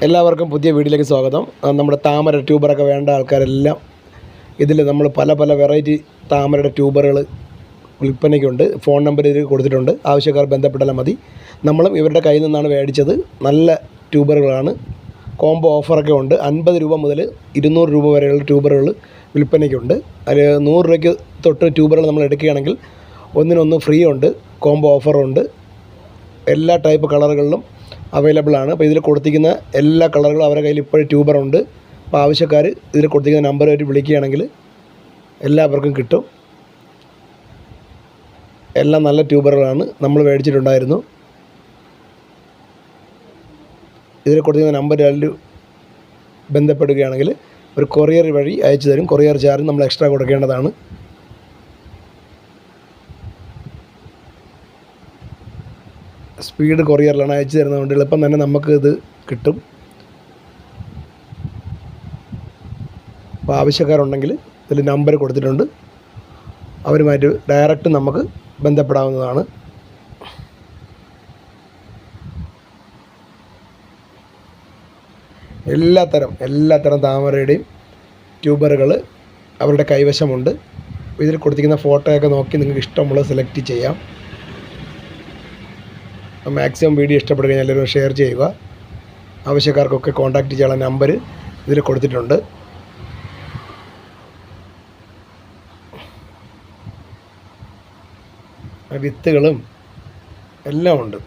എല്ലാവർക്കും പുതിയ വീഡിയോയിലേക്ക് സ്വാഗതം. നമ്മുടെ താമര ട്യൂബറൊക്കെ വേണ്ട ആൾക്കാരെല്ലാം ഇതിൽ നമ്മൾ പല പല വെറൈറ്റി താമരയുടെ ട്യൂബറുകൾ വിൽപ്പനയ്ക്കുണ്ട്. ഫോൺ നമ്പർ ഇതിൽ കൊടുത്തിട്ടുണ്ട്. ആവശ്യക്കാർ ബന്ധപ്പെട്ടാൽ മതി. നമ്മളും ഇവരുടെ കയ്യിൽ നിന്നാണ് മേടിച്ചത്. നല്ല ട്യൂബറുകളാണ്. കോംബോ ഓഫറൊക്കെ ഉണ്ട്. 50 രൂപ മുതൽ 200 രൂപ വരെയുള്ള ട്യൂബറുകൾ വിൽപ്പനയ്ക്കുണ്ട്. അതിൽ 100 രൂപയ്ക്ക് തൊട്ട് ട്യൂബറുകൾ നമ്മൾ എടുക്കുകയാണെങ്കിൽ ഒന്നിനൊന്ന് ഫ്രീ ഉണ്ട്. കോംബോ ഓഫറുണ്ട്. എല്ലാ ടൈപ്പ് കളറുകളിലും അവൈലബിൾ ആണ്. അപ്പോൾ ഇതിൽ കൊടുത്തിരിക്കുന്ന എല്ലാ കളറുകളും അവരുടെ കയ്യിൽ ഇപ്പോഴും ട്യൂബറുണ്ട്. അപ്പോൾ ആവശ്യക്കാർ ഇതിൽ കൊടുത്തിരിക്കുന്ന നമ്പറുമായിട്ട് വിളിക്കുകയാണെങ്കിൽ എല്ലാവർക്കും കിട്ടും. എല്ലാം നല്ല ട്യൂബറുകളാണ്. നമ്മൾ മേടിച്ചിട്ടുണ്ടായിരുന്നു. ഇതിൽ കൊടുത്തിരിക്കുന്ന നമ്പറിൽ ബന്ധപ്പെടുകയാണെങ്കിൽ ഒരു കൊറിയർ വഴി അയച്ചു തരും. കൊറിയർ ചാർജ് നമ്മൾ എക്സ്ട്രാ കൊടുക്കേണ്ടതാണ്. സ്പീഡ് കൊറിയറിലാണ് അയച്ചു തരുന്നതുകൊണ്ട് എളുപ്പം തന്നെ നമുക്ക് ഇത് കിട്ടും. അപ്പോൾ ആവശ്യക്കാരുണ്ടെങ്കിൽ ഇതിൽ നമ്പർ കൊടുത്തിട്ടുണ്ട്. അവരുമായിട്ട് ഡയറക്റ്റ് നമുക്ക് ബന്ധപ്പെടാവുന്നതാണ്. എല്ലാത്തരം താമരയുടെയും ട്യൂബറുകൾ അവരുടെ കൈവശമുണ്ട്. ഇതിൽ കൊടുത്തിരിക്കുന്ന ഫോട്ടോയൊക്കെ നോക്കി നിങ്ങൾക്ക് ഇഷ്ടമുള്ളത് സെലക്ട് ചെയ്യാം. മാക്സിമം വീഡിയോ ഇഷ്ടപ്പെടുക എല്ലാവരും ഷെയർ ചെയ്യുക. ആവശ്യക്കാർക്കൊക്കെ കോൺടാക്റ്റ് ചെയ്യാനുള്ള നമ്പർ ഇതിൽ കൊടുത്തിട്ടുണ്ട്. വിത്തുകളും എല്ലാം ഉണ്ട്.